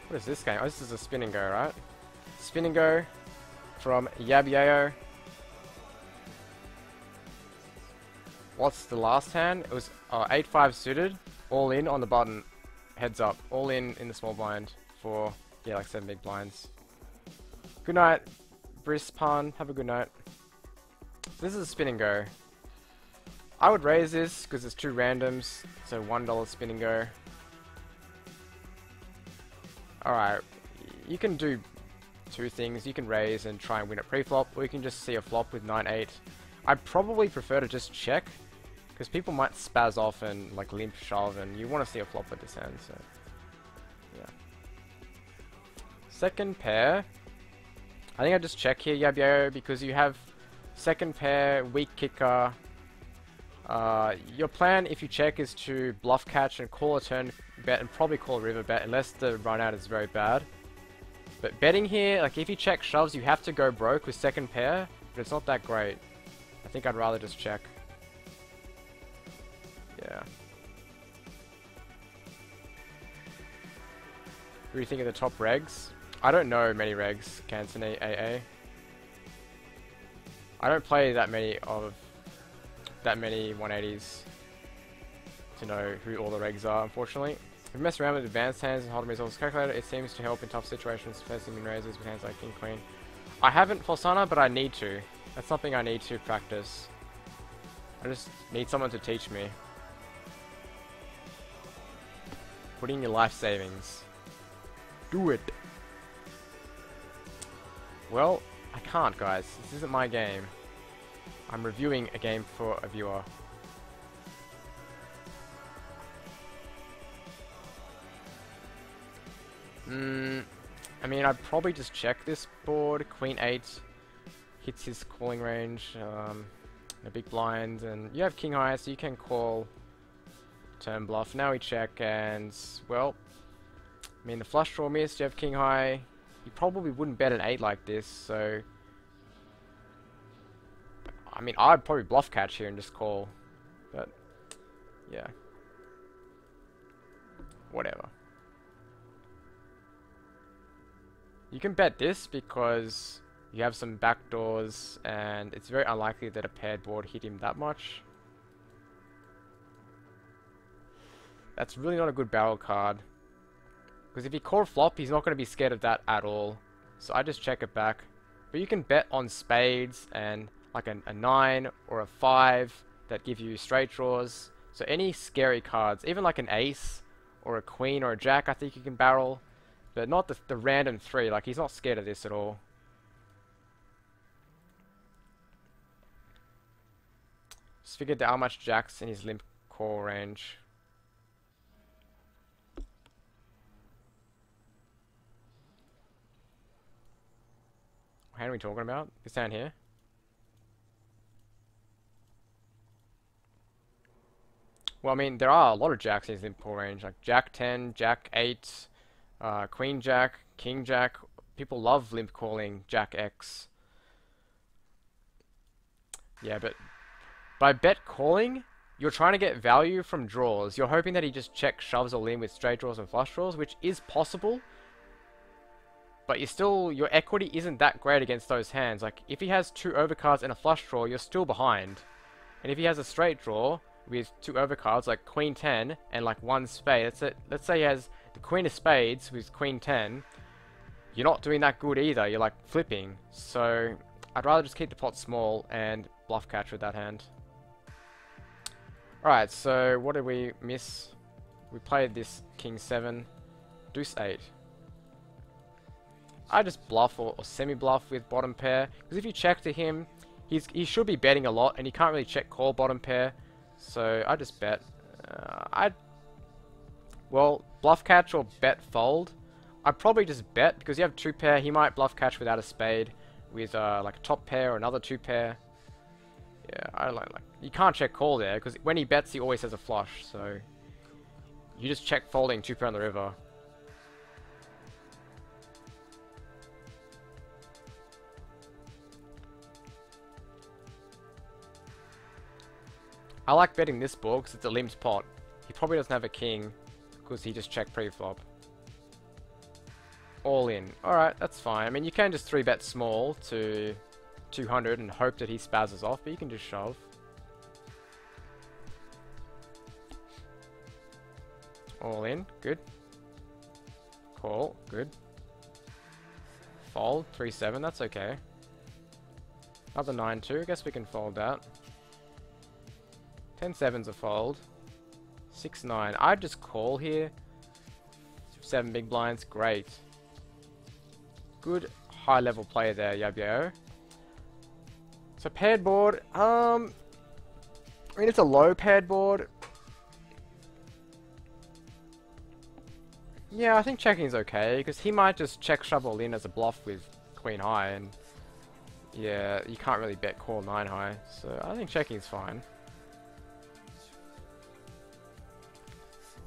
What is this game? Oh, this is a spin and go, right? Spin and go from YabYayo. What's the last hand? It was 8-5 suited, all in on the button, heads up, all in the small blind for, yeah, like 7 big blinds. Good night, Brispan, have a good night. This is a spin and go. I would raise this because it's 2 randoms, so $1 spin and go. Alright, you can do 2 things. You can raise and try and win at pre-flop, or you can just see a flop with 9-8. I'd probably prefer to just check, because people might spaz off and like limp shove, and you want to see a flop with this hand, so yeah. Second pair, I think I just check here, YabYayo, because you have second pair, weak kicker. Your plan, if you check, is to bluff catch and call a turn bet, and probably call a river bet, unless the run out is very bad. But betting here, like if you check shoves, you have to go broke with second pair, but it's not that great. I think I'd rather just check. Yeah. What do you think of the top regs? I don't know many regs, Canton AA. I don't play that many 180s to know who all the regs are, unfortunately. If you mess around with advanced hands and hold the results calculator, it seems to help in tough situations, facing min raises with hands like King Queen. I haven't Falsana, but I need to. That's something I need to practice. I just need someone to teach me. Put in your life savings. Do it. Well, I can't, guys. This isn't my game. I'm reviewing a game for a viewer. I mean, I'd probably just check this board. Queen 8 hits his calling range. A big blind, and you have king high, so you can call turn bluff. Now we check, and well, I mean the flush draw missed. You have king high. You probably wouldn't bet an 8 like this, so I mean I'd probably bluff catch here and just call, but yeah, whatever. You can bet this because you have some backdoors, and it's very unlikely that a paired board hit him that much. That's really not a good barrel card, because if he called flop, he's not going to be scared of that at all. So I just check it back. But you can bet on spades and like a 9 or a 5 that give you straight draws. So any scary cards, even like an ace or a queen or a jack, I think you can barrel. But not the random 3, like he's not scared of this at all. Just figured out how much jacks in his limp call range. What hand are we talking about? This hand here? Well, I mean, there are a lot of jacks in his limp call range, like Jack 10, Jack 8, Queen Jack, King Jack. People love limp calling Jack X. Yeah, but by bet calling, you're trying to get value from draws. You're hoping that he just check shoves all in with straight draws and flush draws, which is possible. But your equity isn't that great against those hands. Like, if he has 2 overcards and a flush draw, you're still behind. And if he has a straight draw with 2 overcards, like Queen 10 and like 1 spade, let's say he has the Queen of Spades with Queen 10, you're not doing that good either. You're like flipping. So I'd rather just keep the pot small and bluff catch with that hand. Alright, so what did we miss? We played this King 7, Deuce 8. I just bluff or semi-bluff with bottom pair, because if you check to him, he should be betting a lot, and he can't really check call bottom pair, so I just bet. Well, bluff catch or bet fold. I'd probably just bet, because you have 2 pair, he might bluff catch without a spade, with like a top pair or another 2 pair. Yeah, I don't like you can't check call there, because when he bets, he always has a flush, so you just check folding 2 pair on the river. I like betting this board because it's a limped pot. He probably doesn't have a king because he just checked pre-flop. All in. Alright, that's fine. I mean, you can just 3-bet small to 200 and hope that he spazzes off, but you can just shove. All in. Good. Call. Good. Fold. 3-7. That's okay. Another 9-2. I guess we can fold that. 10-7's a fold. 6-9. I'd just call here. 7 big blinds. Great. Good high level play there, YabYayo. So paired board. I mean, it's a low paired board. Yeah, I think checking is okay, because he might just check shove all in as a bluff with queen high, and yeah, you can't really bet call 9 high, so I think checking is fine.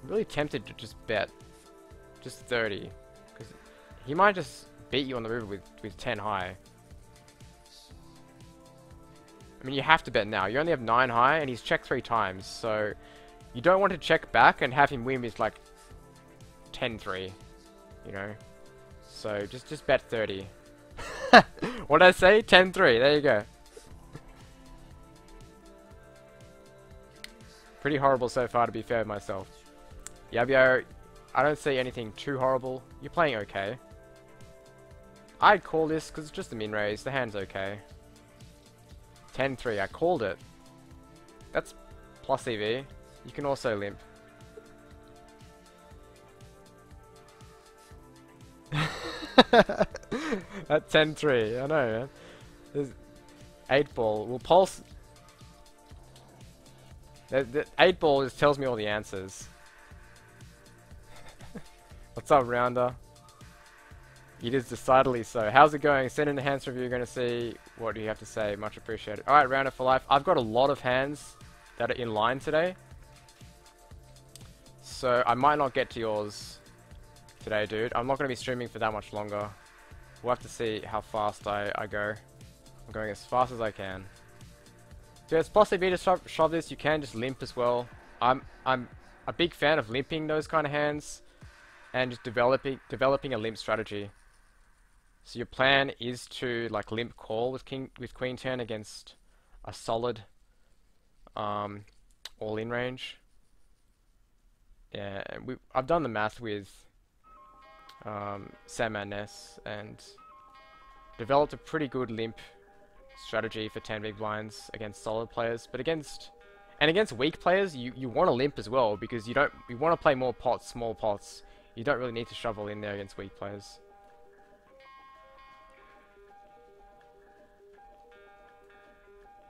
I'm really tempted to just bet just 30, because he might just beat you on the river with 10 high. I mean, you have to bet now. You only have 9 high, and he's checked 3 times, so you don't want to check back and have him win with like 10-3, you know. So just bet 30. What did I say? 10-3. There you go. Pretty horrible so far, to be fair with myself. YabYayo, I don't see anything too horrible. You're playing okay. I'd call this because it's just a min raise. The hand's okay. 10-3. I called it. That's plus EV. You can also limp. At 10-3, I know, man. There's 8 ball. Well, pulse. The 8 ball just tells me all the answers. What's up, Rounder? It is decidedly so. How's it going? Send in a hands review. You're going to see what do you have to say. Much appreciated. Alright, Rounder for life. I've got a lot of hands that are in line today. So I might not get to yours today, dude. I'm not going to be streaming for that much longer. We'll have to see how fast I go. I'm going as fast as I can. So it's possibly to shove this. You can just limp as well. I'm a big fan of limping those kind of hands and just developing a limp strategy. So your plan is to like limp call with queen 10 against a solid all-in range. Yeah, I've done the math with Sam and Ness and developed a pretty good limp strategy for 10 big blinds against solid players, but against weak players you want to limp as well, because you want to play more pots, small pots. You don't really need to shovel in there against weak players.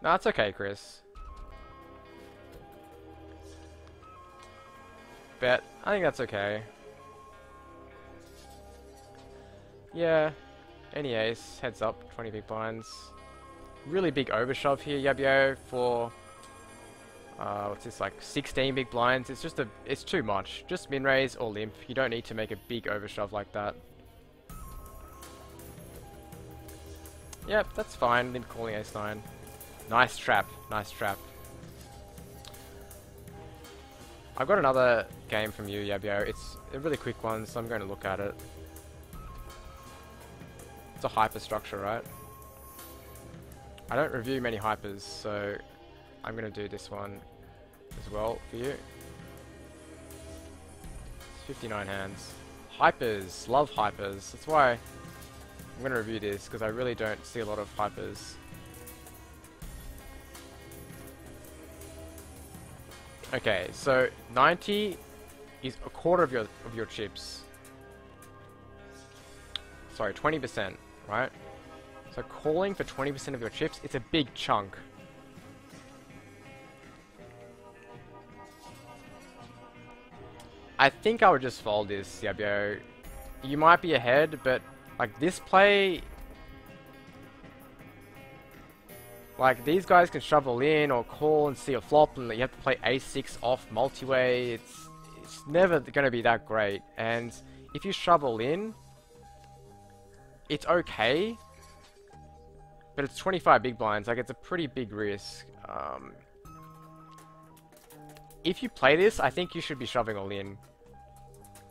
No, that's okay, Chris. Bet. I think that's okay. Yeah. Any ace. Heads up. 20 big blinds. Really big overshove here, YabYayo, for what's this, like 16 big blinds. It's too much. Just min raise or limp. You don't need to make a big overshove like that. Yep, that's fine. Limp calling ace 9. Nice trap. Nice trap. I've got another game from you, YabYayo. It's a really quick one, so I'm going to look at it. It's a hyper structure, right? I don't review many hypers, so I'm going to do this one as well for you. It's 59 hands. Hypers. Love hypers. That's why I'm going to review this, because I really don't see a lot of hypers. Okay, so 90 is a quarter of your chips. Sorry, 20%, right? So calling for 20% of your chips, it's a big chunk. I think I would just fold this, YabYayo. You might be ahead, but like this play, like these guys can shovel in or call and see a flop, and you have to play a6 off multi-way. It's never going to be that great. And if you shovel in, it's okay, but it's 25 big blinds. Like, it's a pretty big risk. If you play this, I think you should be shoving all in.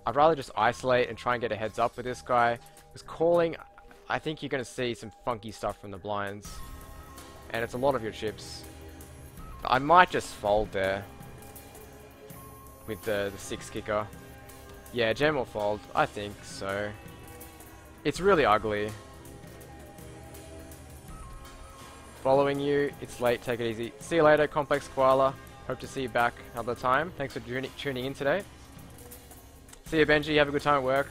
I'd rather just isolate and try and get a heads up with this guy. Because calling, I think you're going to see some funky stuff from the blinds. And it's a lot of your chips. I might just fold there. With the 6 kicker. Yeah, jam or fold. I think so. It's really ugly. Following you. It's late. Take it easy. See you later, Complex Koala. Hope to see you back another time. Thanks for tuning in today. See you, Benji. Have a good time at work.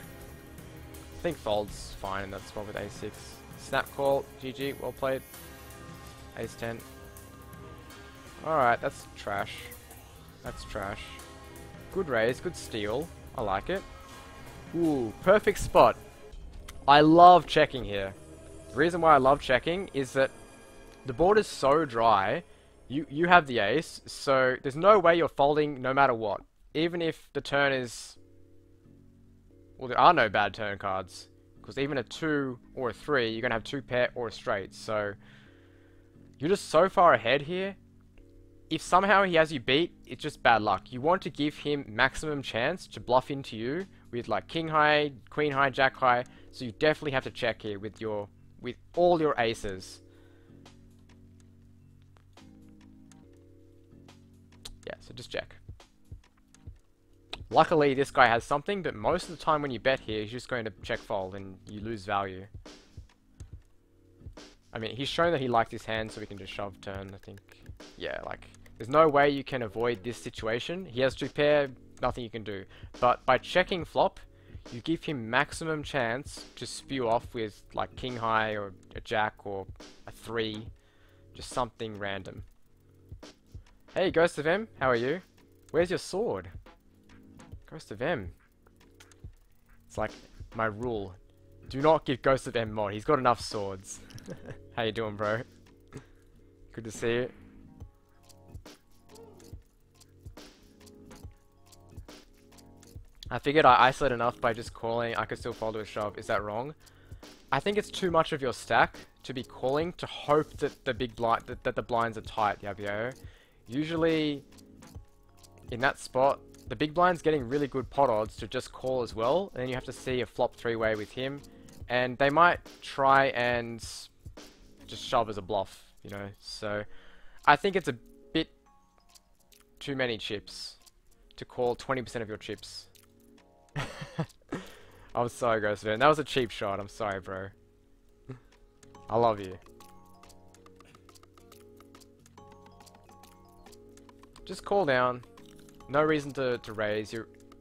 I think fold's fine in that spot with A6. Snap call. GG. Well played. Ace 10. Alright, that's trash. That's trash. Good raise. Good steal. I like it. Ooh, perfect spot. I love checking here. The reason why I love checking is that the board is so dry. You have the ace, so there's no way you're folding no matter what. Even if the turn is... Well, there are no bad turn cards. Because even a 2 or a 3, you're going to have 2 pair or a straight. So, you're just so far ahead here. If somehow he has you beat, it's just bad luck. You want to give him maximum chance to bluff into you with like king high, queen high, jack high. So you definitely have to check here with all your aces. Yeah, so just check. Luckily, this guy has something, but most of the time when you bet here, he's just going to check fold and you lose value. I mean, he's shown that he liked his hand, so we can just shove turn, I think. Yeah, like, there's no way you can avoid this situation. He has 2 pair, nothing you can do. But by checking flop, you give him maximum chance to spew off with, like, king high or a jack or a 3. Just something random. Hey, Ghost of M, how are you? Where's your sword? Ghost of M. It's like my rule. Do not give Ghost of M mod. He's got enough swords. How you doing, bro? Good to see you. I figured I isolate enough by just calling. I could still fold to a shove. Is that wrong? I think it's too much of your stack to be calling to hope that the big blind that the blinds are tight, YabYayo. Usually, in that spot, the big blind's getting really good pot odds to just call as well, and then you have to see a flop 3-way with him, and they might try and just shove as a bluff, you know. So, I think it's a bit too many chips to call 20% of your chips. I'm sorry, Ghost Man. That was a cheap shot. I'm sorry, bro. I love you. Just call down. No reason to raise.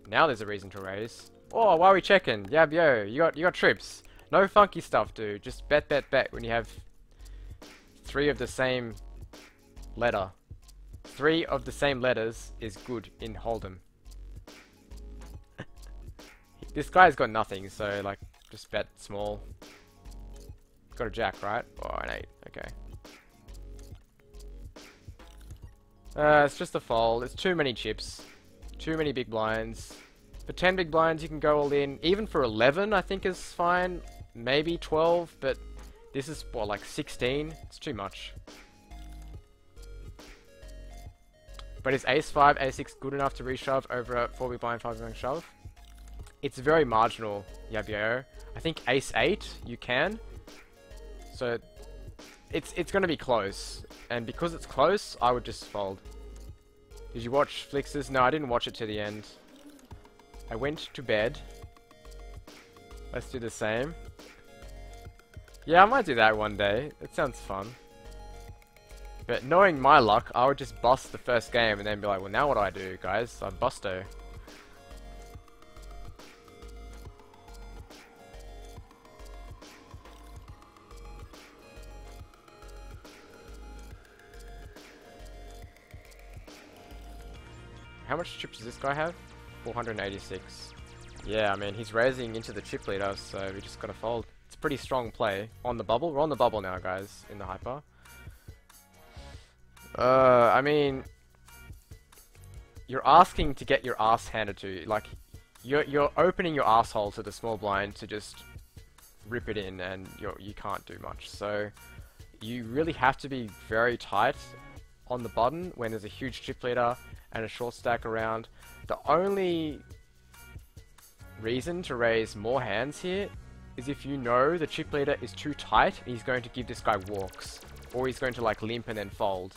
Now there's a reason to raise. Oh, why are we checking? YabYayo, you got trips. No funky stuff, dude. Just bet, bet, bet when you have 3 of the same letter. 3 of the same letters is good in Hold'em. This guy's got nothing, so like, just bet small. Got a jack, right? Oh, an 8. Okay. It's just a fold. It's too many chips. Too many big blinds. For 10 big blinds, you can go all in. Even for 11, I think is fine. Maybe 12, but this is, what, like 16? It's too much. But is ace-5, a6 good enough to reshove over a 4 big blind, 5 big blind shove? It's very marginal, YabYayo. I think ace-8, you can. So, it's going to be close. And because it's close, I would just fold. Did you watch Flix's? No, I didn't watch it to the end. I went to bed. Let's do the same. Yeah, I might do that one day. It sounds fun. But knowing my luck, I would just bust the first game and then be like, well, now what do I do, guys? I'm busto. How much chips does this guy have? 486. Yeah, I mean, he's raising into the chip leader, so we just gotta fold. It's a pretty strong play. On the bubble? We're on the bubble now, guys, in the hyper. I mean... You're asking to get your ass handed to you. Like, you're opening your asshole to the small blind to just rip it in, and you can't do much. So, you really have to be very tight on the button when there's a huge chip leader and a short stack around. The only reason to raise more hands here is if you know the chip leader is too tight and he's going to give this guy walks. Or he's going to like limp and then fold.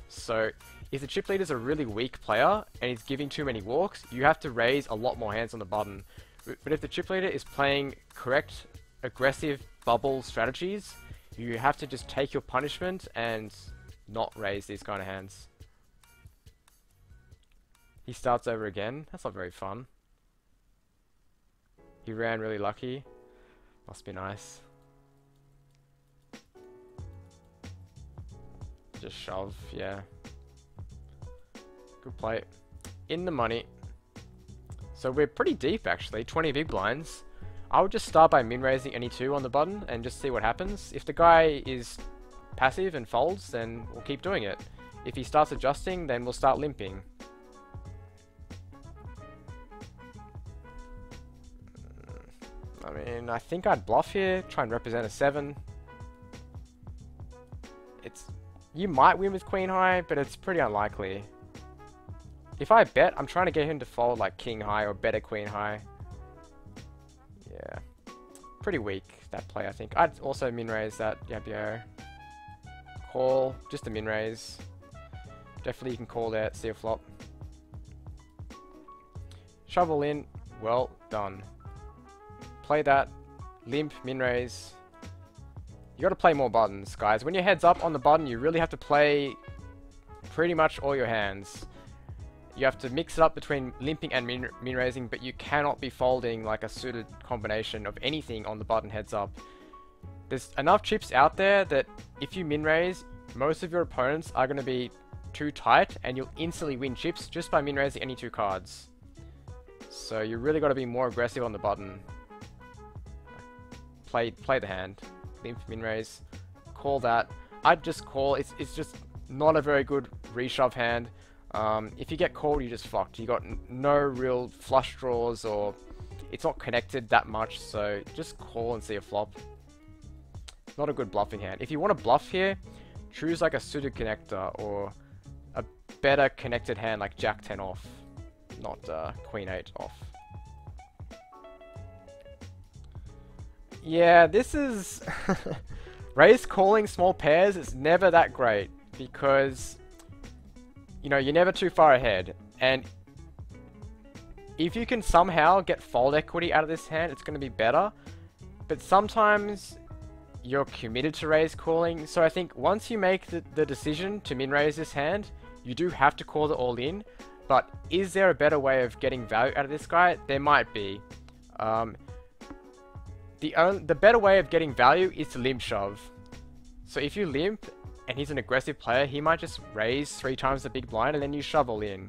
So if the chip leader's a really weak player and he's giving too many walks, you have to raise a lot more hands on the button. But if the chip leader is playing correct, aggressive bubble strategies, you have to just take your punishment and not raise these kind of hands. He starts over again. That's not very fun. He ran really lucky. Must be nice. Just shove, yeah. Good play. In the money. So we're pretty deep actually, 20 big blinds. I would just start by min-raising any two on the button and just see what happens. If the guy is passive and folds, then we'll keep doing it. If he starts adjusting, then we'll start limping. I mean, I think I'd bluff here, try and represent a 7. You might win with queen high, but it's pretty unlikely. If I bet, I'm trying to get him to fold like king high or better queen high. Yeah. Pretty weak, that play, I think. I'd also min-raise that YabYayo. Call, just a min-raise. Definitely you can call there, see a flop. Shovel in, well done. Play that, limp, min-raise. You gotta play more buttons, guys. When you're heads up on the button, you really have to play pretty much all your hands. You have to mix it up between limping and min-raising, but you cannot be folding like a suited combination of anything on the button heads up. There's enough chips out there that if you min-raise, most of your opponents are going to be too tight, and you'll instantly win chips just by min-raising any two cards. So you really got to be more aggressive on the button. Play the hand. Limp, min-raise, call that. I'd just call. It's just not a very good reshove hand. If you get called, you're just fucked. You got no real flush draws, or it's not connected that much, so just call and see a flop. Not a good bluffing hand. If you want to bluff here, choose like a suited connector or a better connected hand like Jack 10 off, not Queen 8 off. Yeah, this is... raise calling small pairs is never that great because, you know, you're never too far ahead. And if you can somehow get fold equity out of this hand, it's going to be better. But sometimes you're committed to raise calling. So I think once you make the decision to min-raise this hand, you do have to call it all in. But is there a better way of getting value out of this guy? There might be. The better way of getting value is to limp shove. So if you limp and he's an aggressive player, he might just raise 3 times the big blind and then you shove all in.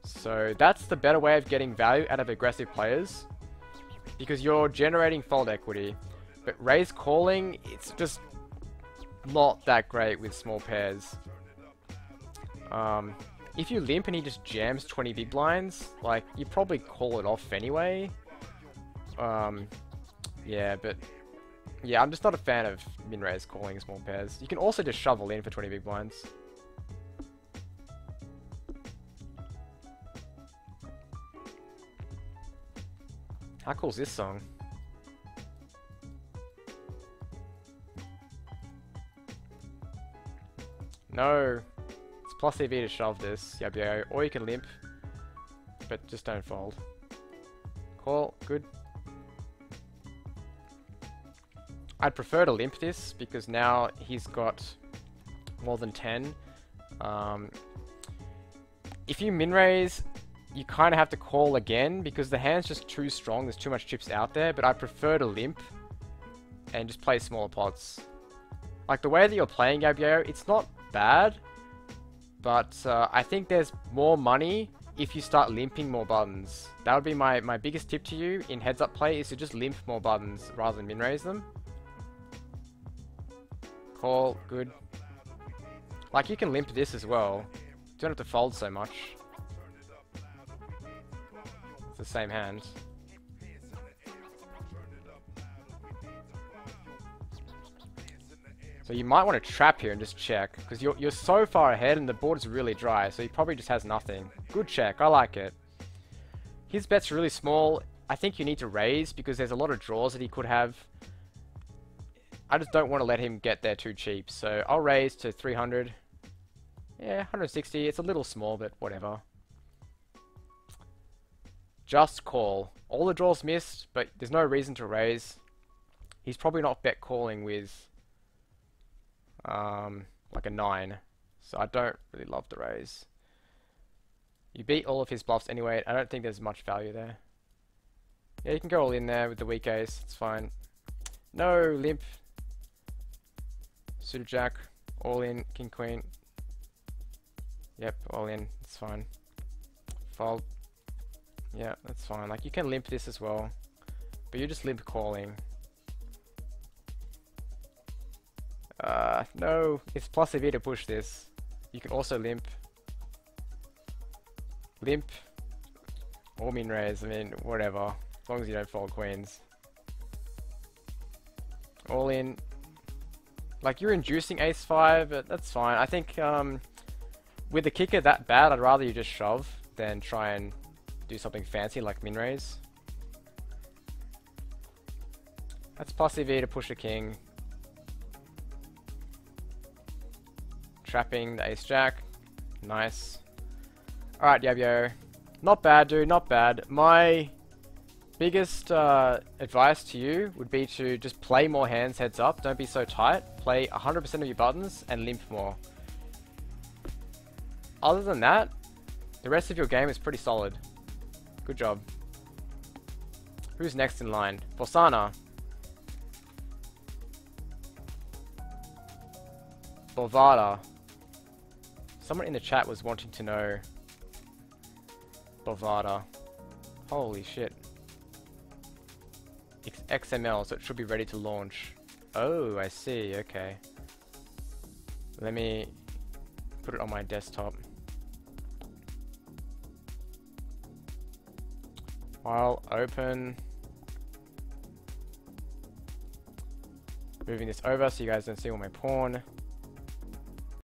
So that's the better way of getting value out of aggressive players, because you're generating fold equity. But raise calling, it's just not that great with small pairs. If you limp and he just jams 20 big blinds, like, you probably call it off anyway. Yeah, but yeah, I'm just not a fan of min-raise calling small pairs. You can also just shovel in for 20 big blinds. How cool is this song? No, it's plus EV to shove this, YabYayo, or you can limp, but just don't fold. Call, good. I'd prefer to limp this, because now he's got more than 10. If you min-raise, you kind of have to call again, because the hand's just too strong, there's too much chips out there, but I prefer to limp and just play smaller pots. Like, the way that you're playing YabYayo, it's not bad, but I think there's more money if you start limping more buttons. That would be my biggest tip to you in heads-up play, is to just limp more buttons rather than min-raise them. Call, good. Like, you can limp this as well. You don't have to fold so much. It's the same hand. So you might want to trap here and just check, because you're so far ahead and the board is really dry, so he probably just has nothing. Good check, I like it. His bet's really small. I think you need to raise because there's a lot of draws that he could have. I just don't want to let him get there too cheap. So I'll raise to 300. Yeah, 160. It's a little small, but whatever. Just call. All the draws missed, but there's no reason to raise. He's probably not bet calling with like a 9. So I don't really love the raise. You beat all of his bluffs anyway. I don't think there's much value there. Yeah, you can go all in there with the weak ace. It's fine. No, limp. Suited jack. All in. King, queen. Yep, all in. It's fine. Fold. Yeah, that's fine. Like, you can limp this as well. But you're just limp calling. No. It's plus EV to push this. You can also limp. Limp. Or min raise. I mean, whatever. As long as you don't fold queens. All in. Like, you're inducing ace-5, but that's fine. I think, with the kicker that bad, I'd rather you just shove than try and do something fancy like min raise. That's plus EV to push a king. Trapping the ace-jack. Nice. Alright, YabYayo. Not bad, dude. Not bad. My biggest advice to you would be to just play more hands heads up. Don't be so tight. Play 100% of your buttons and limp more. Other than that, the rest of your game is pretty solid. Good job. Who's next in line? Bosana. Bovada. Someone in the chat was wanting to know Bovada. Holy shit. It's XML, so it should be ready to launch. Oh, I see. Okay. Let me put it on my desktop. File open. Moving this over so you guys don't see all my pawn.